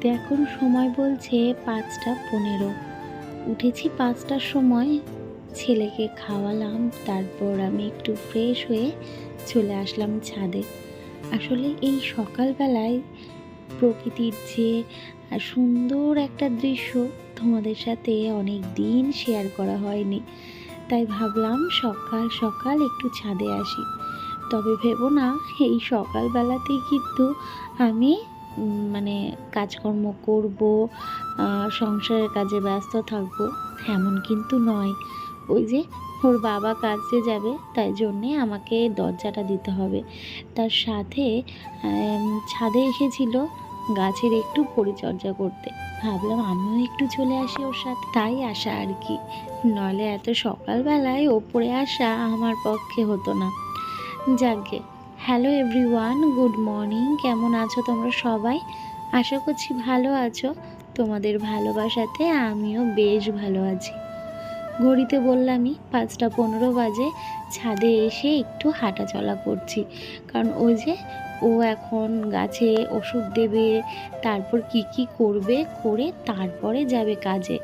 ঘড়িতে এখন সময় বলছে 5:15। উঠেছি 5টার সময়, ছেলেকে খাওয়ালাম, তারপর আমি একটু ফ্রেশ হয়ে চলে আসলাম ছাদে। আসলে এই সকালবেলায় প্রকৃতির যে সুন্দর একটা দৃশ্য তোমাদের সাথে অনেক দিন শেয়ার করা হয়নি, তাই ভাবলাম সকাল সকাল একটু ছাদে আসি। তবে ভেবো না এই সকালবেলাতেই কিন্তু আমি কাজকর্ম করব, সংসারের কাজে ব্যস্ত থাকবো, এমন কিন্তু নয়। ওই যে ওর বাবা কাজে যাবে, তাই জন্যে আমাকে দরজাটা দিতে হবে। তার সাথে ছাদে এসেছিল গাছের একটু পরিচর্যা করতে, ভাবলাম আমিও একটু চলে আসি ওর সাথে, তাই আসা আর কি। নইলে এত সকালবেলায় ওপরে আসা আমার পক্ষে হতো না। যাকগে, হ্যালো এভরিওয়ান, গুড মর্নিং। কেমন আছো তোমরা সবাই? আশা করছি ভালো আছো। তোমাদের ভালোবাসাতে আমিও বেশ ভালো আছি। ঘড়িতে বললামই 5:15 বাজে। ছাদে এসে একটু হাঁটা চলা করছি, কারণ ওই যে ও এখন গাছে ওষুধ দেবে, তারপর কি করবে, করে তারপরে যাবে কাজে।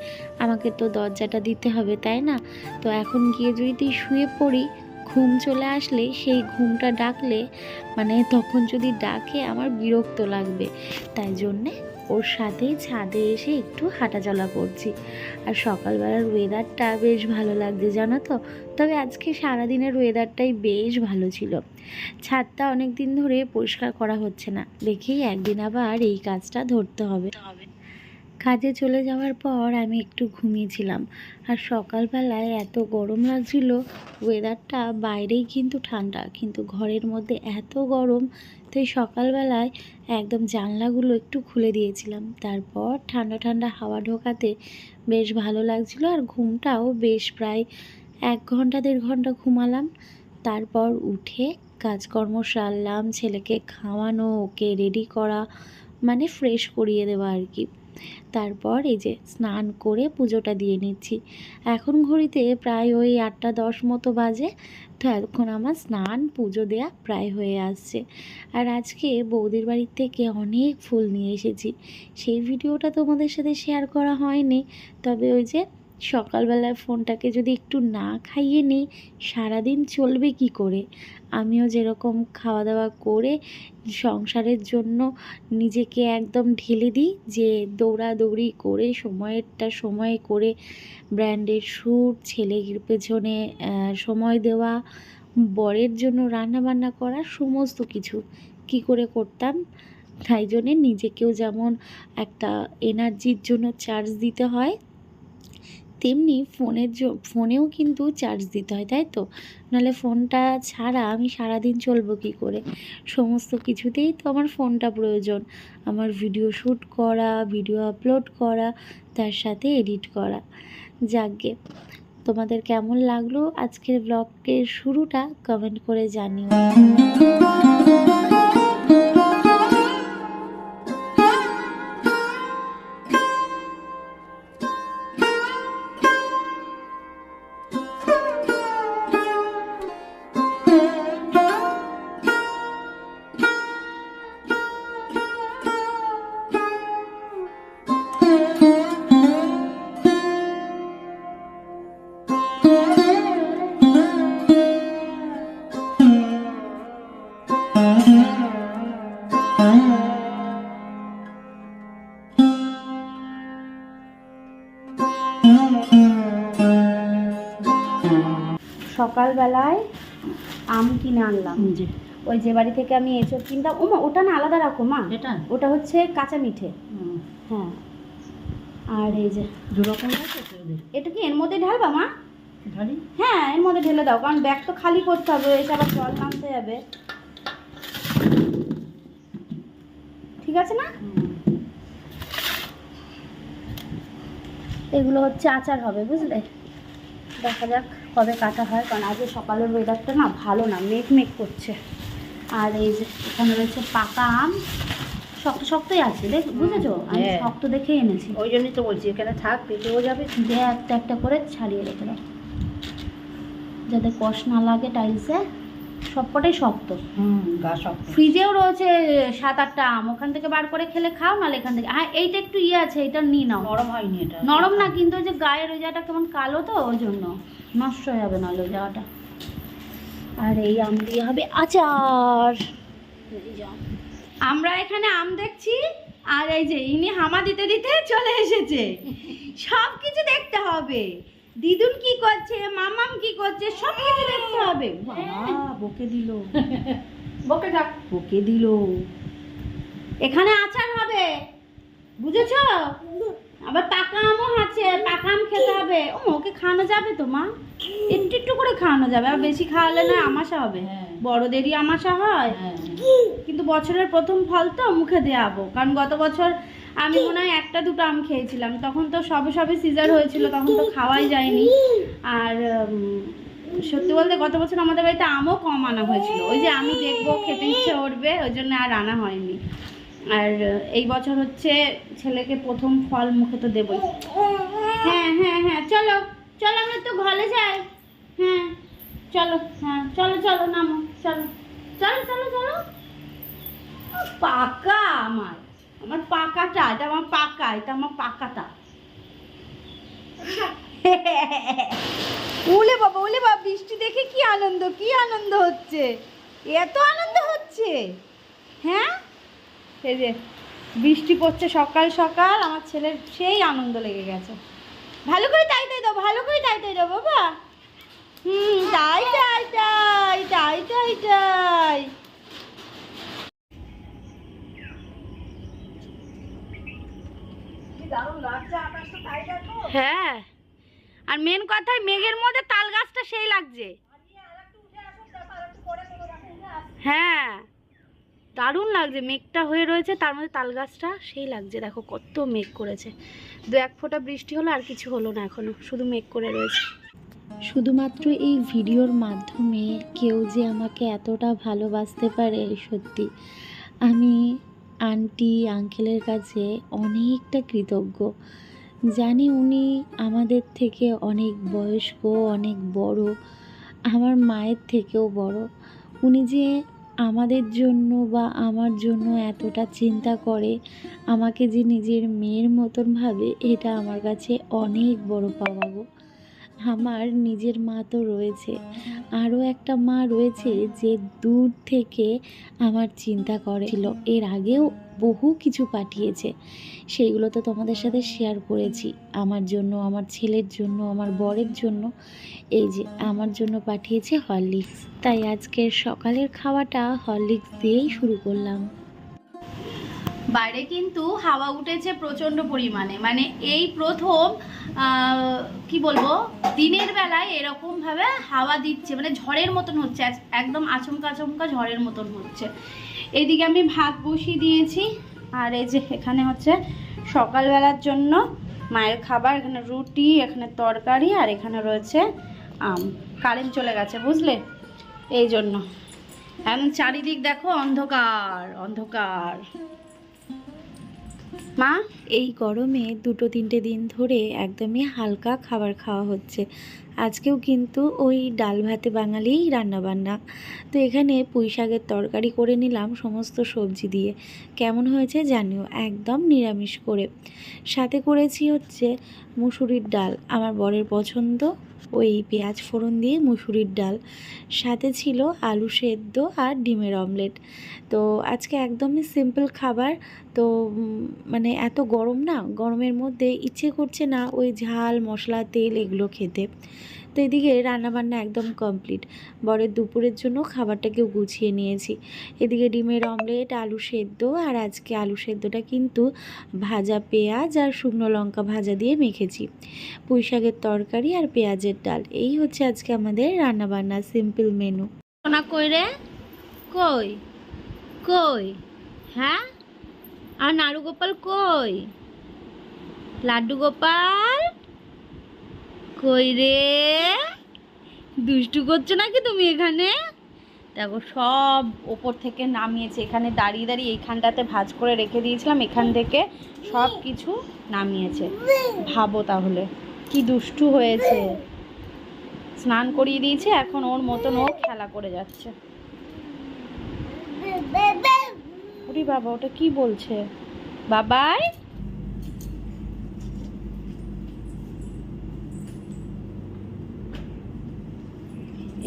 আমাকে তো দরজাটা দিতে হবে, তাই না? তো এখন গিয়ে যদি শুয়ে পড়ি, ঘুম চলে আসলে সেই ঘুমটা ডাকলে তখন যদি ডাকে আমার বিরক্ত লাগবে, তাই জন্যে ওর সাথেই ছাদে এসে একটু হাঁটাচলা করছি। আর সকালবেলার ওয়েদারটা বেশ ভালো লাগছে, জানো তো। তবে আজকে সারাদিনের ওয়েদারটাই বেশ ভালো ছিল। ছাদটা অনেক দিন ধরে পরিষ্কার করা হচ্ছে না, দেখেই একদিন আবার এই কাজটা ধরতে হবে। কাজে চলে যাওয়ার পর আমি একটু ঘুমিয়েছিলাম, আর সকালবেলায় এত গরম লাগছিল। ওয়েদারটা বাইরেই কিন্তু ঠান্ডা, কিন্তু ঘরের মধ্যে এত গরম, তাই সকালবেলায় একদম জানলাগুলো একটু খুলে দিয়েছিলাম। তারপর ঠান্ডা ঠান্ডা হাওয়া ঢোকাতে বেশ ভালো লাগছিল, আর ঘুমটাও বেশ প্রায় 1-1.5 ঘন্টা ঘুমালাম। তারপর উঠে কাজকর্ম সারলাম, ছেলেকে খাওয়ানো, ওকে রেডি করা, ফ্রেশ করিয়ে দেওয়া আর কি। তারপর এই যে স্নান করে পুজোটা দিয়ে নিচ্ছি। এখন ঘড়িতে প্রায় ওই 8:10 মতো বাজে। তো এখন আমার স্নান পুজো দেয়া প্রায় হয়ে আসছে। আর আজকে বৌদির বাড়ির থেকে অনেক ফুল নিয়ে এসেছি, সেই ভিডিওটা তোমাদের সাথে শেয়ার করা হয়নি। তবে ওই যে সকালবেলায় ফোনটাকে যদি একটু না খাইয়ে নিই, সারাদিন চলবে কি করে? আমিও যেরকম খাওয়া দাওয়া করে সংসারের জন্য নিজেকে একদম ঢেলে দিই, যে দৌড়াদৌড়ি করে সময় করে ব্র্যান্ডের শ্যুট, ছেলের পেছনে সময় দেওয়া, বরের জন্য রান্নাবান্না করা, সমস্ত কিছু কি করে করতাম। তাই জন্যে নিজেকেও যেমন একটা এনার্জির জন্য চার্জ দিতে হয়, তেমনি ফোনেও কিন্তু চার্জ দিতে হয়, তাই তো? নাহলে ফোনটা ছাড়া আমি সারাদিন চলবো কী করে? সমস্ত কিছুতেই তো আমার ফোনটা প্রয়োজন। আমার ভিডিও শ্যুট করা, ভিডিও আপলোড করা, তার সাথে এডিট করা। যাকগে, তোমাদের কেমন লাগলো আজকের ব্লগের শুরুটা কমেন্ট করে জানিও। সকালবেলায় আম কিনে আনলাম, ওই যে বাড়ি থেকে আমি এঁচড় কিনতাম। ও মা, ওটা না আলাদা রাখো মা, ওটা হচ্ছে কাঁচা মিঠে। হ্যাঁ, আর এই যে এটা কি এর মধ্যে ঢালবা মা? হ্যাঁ, এর মধ্যে ঢেলে দাও, কারণ ব্যাগ তো খালি করতে হবে, এসে আবার জল নামতে যাবে। ঠিক আছে না? এগুলো হচ্ছে আচার হবে, বুঝলে? দেখা যাক কবে কাটা হয়, কারণ আজকে সকালের ওয়েদারটা না ভালো না, মেঘ করছে। আর এই যে এখানে রয়েছে পাকা আম, শক্ত শক্তই আছে, বুঝেছো? আমি শক্ত দেখে এনেছি, ওই জন্যই তো বলছি এখানে থাক, পেটেও যাবে। দিয়ে একটা একটা করে ছাড়িয়ে রেখে দাও, যাতে কষ না লাগে টাইলসে। সবকটাই শক্ত। গা শক্ত। ফ্রিজেও রয়েছে 7-8টা আম, ওখান থেকে বার করে খেলে খাও, নাহলে এখান থেকে। হ্যাঁ এইটা একটু ইয়ে আছে, এটা নিয়ে নাও। নরম হয়নি এটা। নরম না, কিন্তু ওই যে গায়ের ওই জায়গাটা কেমন কালো, তো ওই জন্য নষ্ট হয়ে যাবে নাহলে ওই জায়গাটা। আর এই আম দিয়ে হবে আচার। এই যে আম। আমরা এখানে আম দেখছি, আর এই যে ইনি হামা দিতে দিতে চলে এসেছে। সব কিছু দেখতে হবে, দিদুন কি করছে, মামাম কি করছে, সব কিছু দেখতে হবে। বাবা বকে দিল, বকে যাক। বকে দিল। এখানে আচার হবে, বুঝেছ? আবার পাকা আমও আছে, পাকা আম খেতে হবে। ও ওকে খাওয়ানো যাবে তো মা? একটু একটু করে খাওয়ানো যাবে, আর বেশি খাওয়ালে না আমাশা হবে। বড়দেরই আমাশা হয়, কিন্তু বছরের প্রথম ফল তো মুখে দেওয়াবো। কারণ গত বছর আমি মনে হয় 1-2টা আম খেয়েছিলাম, তখন তো সবে সবে সিজার হয়েছিল, তখন তো খাওয়াই যায়নি। আর সত্যি বলতে গত বছর আমাদের বাড়িতে আমও কম আনা হয়েছিল, ওই যে আমি দেখবো খেতে ইচ্ছে করবে ওই জন্য আর আনা হয়নি। আর এই বছর হচ্ছে ছেলেকে প্রথম ফল মুখে তো দেবই। হ্যাঁ হ্যাঁ হ্যাঁ, চলো চলো আমরা তো ঘরে যাই। হ্যাঁ চলো, হ্যাঁ চলো চলো নামো, চলো চলো চলো চলো। পাকা আমার, আমার পাকাটা, এটা আমার পাকা, এটা আমার পাকাটা। উলে বাবা, উলে বাবা, বৃষ্টি দেখে কি আনন্দ, কি আনন্দ হচ্ছে, এত আনন্দ হচ্ছে। হ্যাঁ এই যে বৃষ্টি পড়ছে সকাল সকাল, আমার ছেলের সেই আনন্দ লেগে গেছে। ভালো করে টাইটাই দাও, ভালো করে টাইটাই দাও বাবা। তাই তাই তাই তাই তাই তাই। হ্যাঁ, আর মেন কথাই মেঘের মধ্যে তাল গাছটা সেই লাগছে। হ্যাঁ দারুণ লাগছে, মেঘটা হয়ে রয়েছে, তার মধ্যে তাল গাছটা সেই লাগছে। দেখো কত মেঘ করেছে, 2-1 ফোঁটা বৃষ্টি হলো, আর কিছু হলো না, এখনো শুধু মেঘ করে রয়েছে। শুধুমাত্র এই ভিডিওর মাধ্যমে কেউ যে আমাকে এতটা ভালোবাসতে পারে, সত্যি আমি আন্টি আঙ্কেলের কাছে অনেকটা কৃতজ্ঞ। জানি উনি আমাদের থেকে অনেক বয়স্ক, অনেক বড়, আমার মায়ের থেকেও বড়। উনি যে আমাদের জন্য বা আমার জন্য এতটা চিন্তা করে, আমাকে যে নিজের মেয়ের মতন ভাবে, এটা আমার কাছে অনেক বড় পাওয়া গো। আমার নিজের মা তো রয়েছে, আরও একটা মা রয়েছে যে দূর থেকে আমার চিন্তা করেছিল, এর আগেও বহু কিছু পাঠিয়েছে, সেইগুলো তো তোমাদের সাথে শেয়ার করেছি। আমার জন্য, আমার ছেলের জন্য, আমার বরের জন্য, এই যে আমার জন্য পাঠিয়েছে হরলিক্স। তাই আজকের সকালের খাওয়াটা হরলিক্স দিয়েই শুরু করলাম। বাইরে কিন্তু হাওয়া উঠেছে প্রচণ্ড পরিমাণে, মানে এই প্রথম কি বলবো, দিনের বেলায় এরকমভাবে হাওয়া দিচ্ছে, মানে ঝড়ের মতন হচ্ছে, একদম আচমকা আচমকা ঝড়ের মতন হচ্ছে। এইদিকে আমি ভাত বসিয়ে দিয়েছি, আর এই যে এখানে হচ্ছে সকালবেলার জন্য মায়ের খাবার, এখানে রুটি, এখানে তরকারি, আর এখানে রয়েছে আম। কারেন্ট চলে গেছে বুঝলে, এই জন্য এখন চারিদিক দেখো অন্ধকার অন্ধকার। মা এই গরমে 2-3 দিন ধরে একদমই হালকা খাবার খাওয়া হচ্ছে। আজকেও কিন্তু ওই ডাল ভাতে বাঙালিই রান্নাবান্না। তো এখানে পুঁই শাকের তরকারি করে নিলাম সমস্ত সবজি দিয়ে। কেমন হয়েছে জানিও, একদম নিরামিষ করে। সাথে করেছি হচ্ছে মুসুরির ডাল, আমার বরের পছন্দ, ওই পেঁয়াজ ফোড়ন দিয়ে মুসুরির ডাল। সাথে ছিল আলু সেদ্ধ আর ডিমের অমলেট। তো আজকে একদমই সিম্পল খাবার। তো মানে এত গরম না, গরমের মধ্যে ইচ্ছে করছে না ওই ঝাল মশলা তেল এগুলো খেতে। তো এদিকে রান্নাবান্না একদম কমপ্লিট। বরের দুপুরের জন্য খাবারটাকেও গুছিয়ে নিয়েছি। এদিকে ডিমের অমলেট, আলু সেদ্ধ, আর আজকে আলু সেদ্ধটা কিন্তু ভাজা পেঁয়াজ আর শুকনো লঙ্কা ভাজা দিয়ে মেখেছি। পুঁই শাকের তরকারি আর পেঁয়াজের ডাল, এই হচ্ছে আজকে আমাদের রান্নাবান্না সিম্পল মেনু। সোনা কই রে, কই কই, হ্যাঁ, আর নাড়ু গোপাল কই, লাড্ডু গোপাল কই রে, দুষ্টু করছো নাকি তুমি এখানে? দেখো সব ওপর থেকে নামিয়েছে, এখানে দাঁড়িয়ে দাঁড়িয়ে এইখানটাতে ভাঁজ করে রেখে দিয়েছিলাম, এখান থেকে সব কিছু নামিয়েছে। ভাবো তাহলে কি দুষ্টু হয়েছে। স্নান করিয়ে দিয়েছে, এখন ওর মতন ও খেলা করে যাচ্ছে। ওরে বাবা, ওটা কি বলছে? বাবাই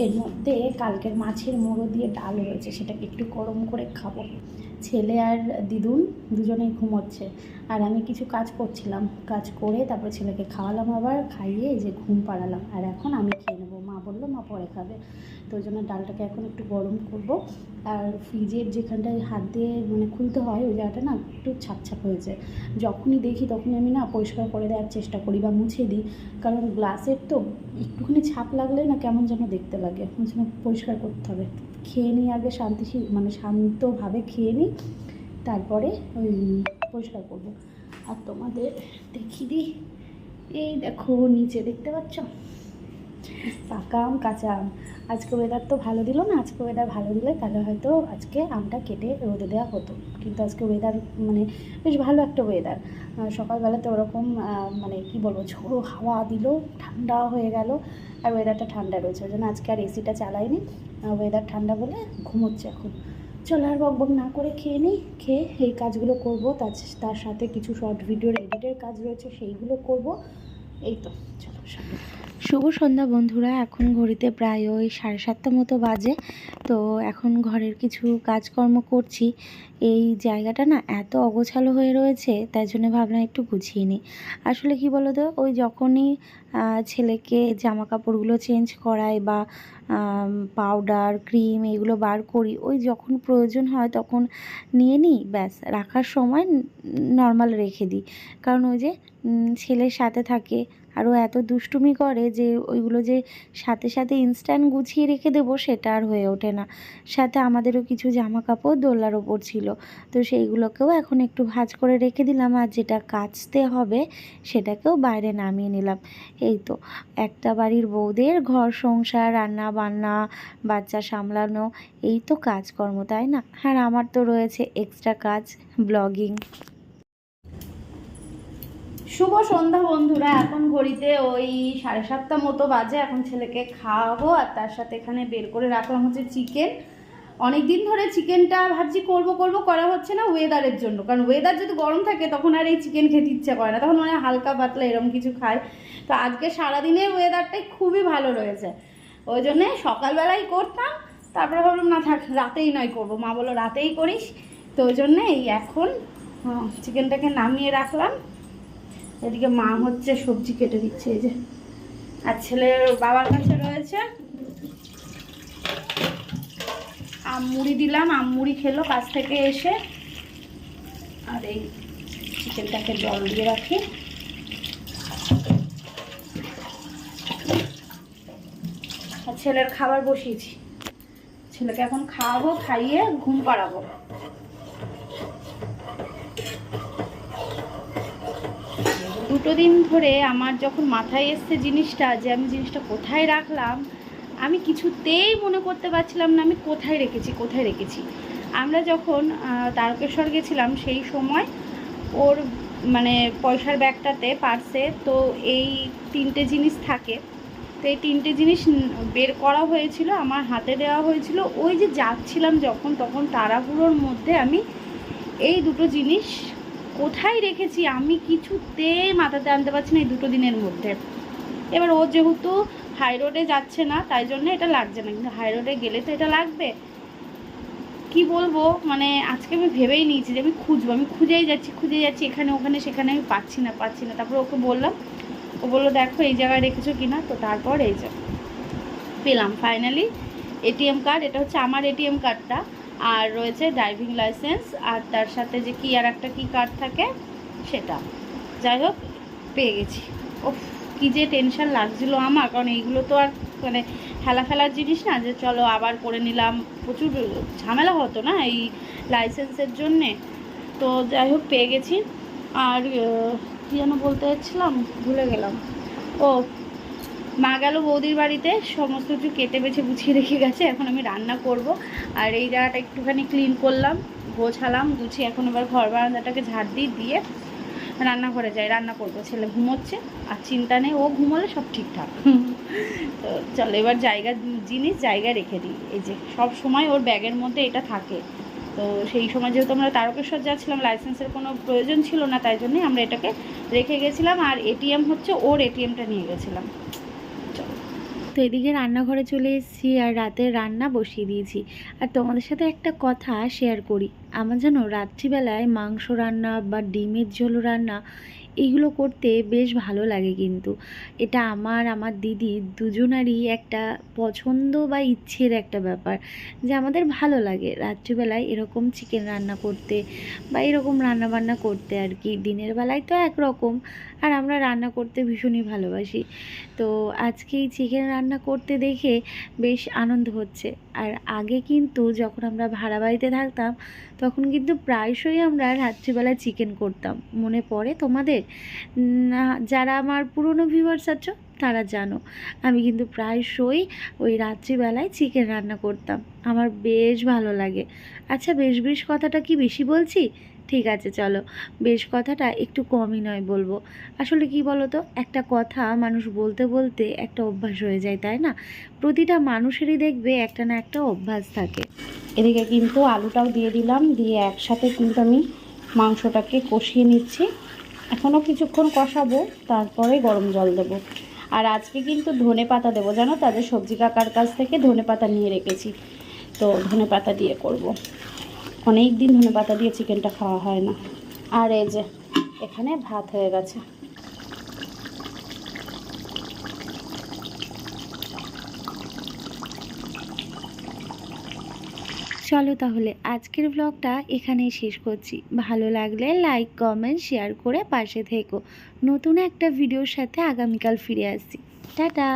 এর মধ্যে কালকের মাছের মোড়ো দিয়ে ডাল রয়েছে, সেটাকে একটু গরম করে খাবো। ছেলে আর দিদুন দুজনেই ঘুমোচ্ছে, আর আমি কিছু কাজ করছিলাম। কাজ করে তারপরে ছেলেকে খাওয়ালাম, আবার খাইয়ে এই যে ঘুম পাড়ালাম। আর এখন আমি খেয়ে নেবো। মা বললো মা পরে খাবে, তো ওই জন্য ডালটাকে এখন একটু গরম করব। আর ফ্রিজের যেখানটায় হাত দিয়ে মানে খুলতে হয় ওই জায়গাটা না একটু ছাপ হয়েছে। যখনই দেখি তখনই আমি না পরিষ্কার করে দেওয়ার চেষ্টা করি বা মুছে দিই, কারণ গ্লাসের তো একটুখানি ছাপ লাগলে না কেমন যেন দেখতে লাগে, ওই জন্য পরিষ্কার করতে হবে। খেয়ে নিই আগে শান্তভাবে খেয়ে নিই, তারপরে ওই পরিষ্কার করবো। আর তোমাদের দেখিয়ে দিই, এই দেখো নিচে দেখতে পাচ্ছ পাকা আম কাঁচা আম। আজকে ওয়েদার তো ভালো দিল না, আজকে ওয়েদার ভালো দিলে তাহলে হয়তো আজকে আমটা কেটে রোদে দেওয়া হতো, কিন্তু আজকে ওয়েদার মানে বেশ ভালো একটা ওয়েদার। সকালবেলাতে ওরকম মানে কি বলবো, ঝোড়ো হাওয়া দিল, ঠান্ডা হয়ে গেল, আর ওয়েদারটা ঠান্ডা রয়েছে, ওই জন্য আজকে আর এসিটা চালাইনি। ওয়েদার ঠান্ডা বলে ঘুমোচ্ছে এখন। চলো আর বকবক না করে খেয়ে নিই, খেয়ে এই কাজগুলো করবো, তার সাথে কিছু শর্ট ভিডিওর এডিটের কাজ রয়েছে সেইগুলো করব। এই তো চলো সামনে। শুভ সন্ধ্যা বন্ধুরা, এখন ঘড়িতে প্রায় ওই 7:30 মতো বাজে। তো এখন ঘরের কিছু কাজকর্ম করছি। এই জায়গাটা না এত অগোছালো হয়ে রয়েছে, তাই জন্য ভাবলাম একটু গুছিয়ে নিই। আসলে কি বলো তো, ওই যখনই ছেলেকে জামা কাপড়গুলো চেঞ্জ করাই বা পাউডার ক্রিম এগুলো বার করি, ওই যখন প্রয়োজন হয় তখন নিয়ে নিই, ব্যাস রাখার সময় নর্মাল রেখে দিই। কারণ ওই যে ছেলের সাথে থাকে, আরও এত দুষ্টুমি করে যে ওইগুলো যে সাথে সাথে ইনস্ট্যান্ট গুছিয়ে রেখে দেবো সেটা আর হয়ে ওঠে না। সাথে আমাদেরও কিছু জামা কাপড় দোলনার ওপর ছিল, তো সেইগুলোকেও এখন একটু ভাঁজ করে রেখে দিলাম, আর যেটা কাচতে হবে সেটাকেও বাইরে নামিয়ে নিলাম। এই তো একটা বাড়ির বউদের ঘর সংসার, রান্না বান্না, বাচ্চা সামলানো, এই তো কাজকর্ম, তাই না? আর আমার তো রয়েছে এক্সট্রা কাজ, ব্লগিং। শুভ সন্ধ্যা বন্ধুরা, এখন ঘড়িতে ওই 7:30 মতো বাজে। এখন ছেলেকে খাওয়াবো, আর তার সাথে এখানে বের করে রাখলাম হচ্ছে চিকেন। অনেক দিন ধরে চিকেনটা ভাবছি করব করা হচ্ছে না ওয়েদারের জন্য, কারণ ওয়েদার যদি গরম থাকে তখন আর এই চিকেন খেতে ইচ্ছা করে না, তখন মানে হালকা পাতলা এরকম কিছু খায়। তো আজকে সারাদিনের ওয়েদারটাই খুবই ভালো রয়েছে, ওই জন্যে সকালবেলাই করতাম, তারপরে ভাবলাম না থাক রাতেই নয় করবো, মা বললো রাতেই করিস। তো ওই জন্যে এই এখন চিকেনটাকে নামিয়ে রাখলাম। এদিকে মা হচ্ছে সবজি কেটে দিচ্ছে এই যে, আর ছেলের বাবার কাছে রয়েছে আম মুড়ি দিলাম, আম মুড়ি খেলো কাছ থেকে এসে। আর এই চিকেনটাকে জল দিয়ে রাখি। আর ছেলের খাবার বসিয়েছি, ছেলেকে এখন খাওয়াবো, খাইয়ে ঘুম পাড়াবো। দুটো দিন ধরে আমার যখন মাথায় এসছে জিনিসটা, যে আমি জিনিসটা কোথায় রাখলাম, আমি কিছুতেই মনে করতে পারছিলাম না আমি কোথায় রেখেছি। আমরা যখন তারকেশ্বর গেছিলাম সেই সময় ওর মানে পয়সার ব্যাগটাতে পার্সে তো এই 3টে জিনিস থাকে, তো এই 3টে জিনিস বের করা হয়েছিল, আমার হাতে দেওয়া হয়েছিল। ওই যে যাচ্ছিলাম যখন, তখন তাড়াহুড়োর মধ্যে আমি এই দুটো জিনিস কোথায় রেখেছি আমি কিছুতে মাথাতে আনতে পারছি না এই দুটো দিনের মধ্যে। এবার ও যেহেতু হাই রোডে যাচ্ছে না তাই জন্য এটা লাগছে না, কিন্তু হাই রোডে গেলে তো এটা লাগবে। কি বলবো, মানে আজকে আমি ভেবেই নিয়েছি যে আমি খুঁজবো, আমি খুঁজেই যাচ্ছি এখানে ওখানে সেখানে, আমি পাচ্ছি না। তারপর ওকে বললাম, ও বললো দেখো এই জায়গায় রেখেছো কিনা। তো তারপর এই যে পেলাম ফাইনালি এটিএম কার্ড, এটা হচ্ছে আমার এটিএম কার্ডটা, আর রয়েছে ড্রাইভিং লাইসেন্স, আর তার সাথে যে কি আর একটা কি কার্ড থাকে সেটা। যাই হোক পেয়ে গেছি। ও কী যে টেনশন লাগছিল আমার, কারণ এইগুলো তো আর মানে ফেলার জিনিস না যে চলো আবার করে নিলাম, প্রচুর ঝামেলা হতো না এই লাইসেন্সের জন্যে। তো যাই হোক পেয়ে গেছি। আর কী যেন বলতে যাচ্ছিলাম ভুলে গেলাম। ও মা গেল বৌদির বাড়িতে, সমস্ত কিছু কেটে বেছে গুছিয়ে রেখে গেছে, এখন আমি রান্না করব। আর এই জায়গাটা একটুখানি ক্লিন করলাম, গোছালাম, গুছিয়ে এখন এবার ঘর বারান্দাটাকে ঝাড় দিয়ে রান্নাঘরে যাই, রান্না করবো। ছেলে ঘুমোচ্ছে, আর চিন্তা নেই, ও ঘুমোলে সব ঠিকঠাক। তো চলো এবার জিনিস জায়গায় রেখে দিই। এই যে সব সময় ওর ব্যাগের মধ্যে এটা থাকে, তো সেই সময় যেহেতু আমরা তারকেশ্বর যাচ্ছিলাম, লাইসেন্সের কোনো প্রয়োজন ছিল না, তাই জন্যই আমরা এটাকে রেখে গেছিলাম। আর এটিএম হচ্ছে ওর এটিএমটা নিয়ে গেছিলাম। তো এদিকে রান্নাঘরে চলে এসেছি আর রাতের রান্না বসিয়ে দিয়েছি। আর তোমাদের সাথে একটা কথা শেয়ার করি, আমার যেন রাত্রিবেলায় মাংস রান্না বা ডিমের ঝোল রান্না এইগুলো করতে বেশ ভালো লাগে। কিন্তু এটা আমার দিদি দুজনারই একটা পছন্দ বা ইচ্ছের একটা ব্যাপার, যে আমাদের ভালো লাগে রাত্রিবেলায় এরকম চিকেন রান্না করতে বা এরকম রান্না বান্না করতে আর কি। দিনের বেলায় তো একরকম, আর আমরা রান্না করতে ভীষণই ভালোবাসি। তো আজকে এই চিকেন রান্না করতে দেখে বেশ আনন্দ হচ্ছে। আর আগে কিন্তু যখন আমরা ভাড়া বাড়িতে থাকতাম তখন কিন্তু প্রায়শই আমরা রাত্রিবেলা চিকেন করতাম। মনে পড়ে তোমাদের? যারা আমার পুরনো ভিউয়ার্স আছো তারা জানো আমি কিন্তু প্রায়শই ওই রাত্রিবেলায় চিকেন রান্না করতাম। আমার বেশ ভালো লাগে। আচ্ছা, বেশ কথাটা কি বেশি বলছি? ঠিক আছে, চলো বেশ কথাটা একটু কমই নয় বলবো। আসলে কি বলো তো, একটা কথা মানুষ বলতে বলতে একটা অভ্যাস হয়ে যায়, তাই না? প্রতিটা মানুষেরই দেখবে একটা না একটা অভ্যাস থাকে। এদিকে কিন্তু আলুটাও দিয়ে দিলাম, দিয়ে একসাথে কিন্তু আমি মাংসটাকে কষিয়ে নিচ্ছি। এখনও কিছুক্ষণ কষাবো, তারপরে গরম জল দেবো। আর আজকে কিন্তু ধনেপাতা দেবো, জানো, তাদের সবজি কাকার কাছ থেকে ধনেপাতা নিয়ে রেখেছি, তো ধনেপাতা দিয়ে করব। অনেক দিন ধনেপাতা দিয়ে চিকেনটা খাওয়া হয় না। আর এই যে এখানে ভাত হয়ে গেছে। চলো তাহলে আজকের ব্লগটা এখানেই শেষ করছি। ভালো লাগলে লাইক, কমেন্ট, শেয়ার করে পাশে থেকো। নতুন একটা ভিডিওর সাথে আগামীকাল ফিরে আসছি। টাটা।